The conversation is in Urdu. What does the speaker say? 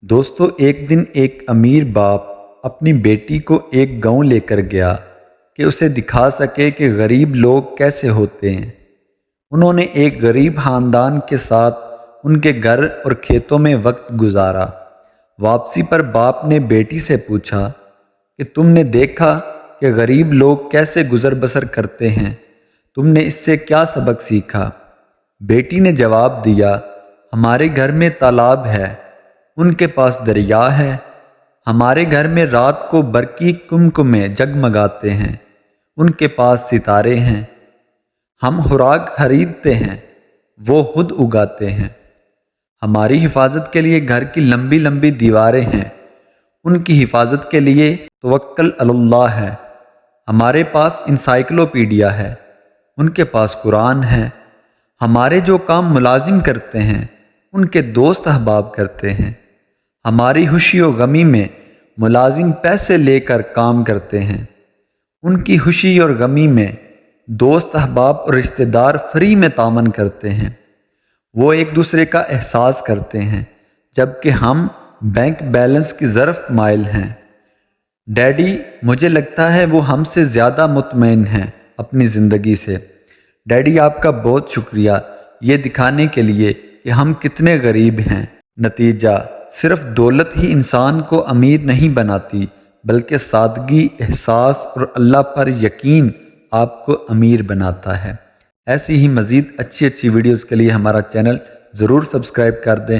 دوستو ایک دن ایک امیر باپ اپنی بیٹی کو ایک گاؤں لے کر گیا کہ اسے دکھا سکے کہ غریب لوگ کیسے ہوتے ہیں۔ انہوں نے ایک غریب خاندان کے ساتھ ان کے گھر اور کھیتوں میں وقت گزارا۔ واپسی پر باپ نے بیٹی سے پوچھا کہ تم نے دیکھا کہ غریب لوگ کیسے گزر بسر کرتے ہیں، تم نے اس سے کیا سبق سیکھا؟ بیٹی نے جواب دیا، ہمارے گھر میں تالاب ہے، ان کے پاس دریا ہے، ہمارے گھر میں رات کو برقی کمکمے جگمگاتے ہیں، ان کے پاس ستارے ہیں، ہم خوراک خریدتے ہیں، وہ خود اگاتے ہیں، ہماری حفاظت کے لیے گھر کی لمبی لمبی دیواریں ہیں، ان کی حفاظت کے لیے توکل علی اللہ ہے، ہمارے پاس انسائکلوپیڈیا ہے، ان کے پاس قرآن ہے، ہمارے جو کام ملازم کرتے ہیں ان کے دوست احباب کرتے ہیں، ہماری خوشی و غمی میں ملازم پیسے لے کر کام کرتے ہیں، ان کی خوشی اور غمی میں دوست احباب اور رشتہ دار فری میں تعاون کرتے ہیں، وہ ایک دوسرے کا احساس کرتے ہیں، جبکہ ہم بینک بیلنس کی ظرف مائل ہیں۔ ڈیڈی، مجھے لگتا ہے وہ ہم سے زیادہ مطمئن ہیں اپنی زندگی سے۔ ڈیڈی آپ کا بہت شکریہ، یہ دکھانے کے لیے کہ ہم کتنے غریب ہیں۔ نتیجہ، صرف دولت ہی انسان کو امیر نہیں بناتی، بلکہ سادگی، احساس اور اللہ پر یقین آپ کو امیر بناتا ہے۔ ایسی ہی مزید اچھی ویڈیوز کے لیے ہمارا چینل ضرور سبسکرائب کر دیں۔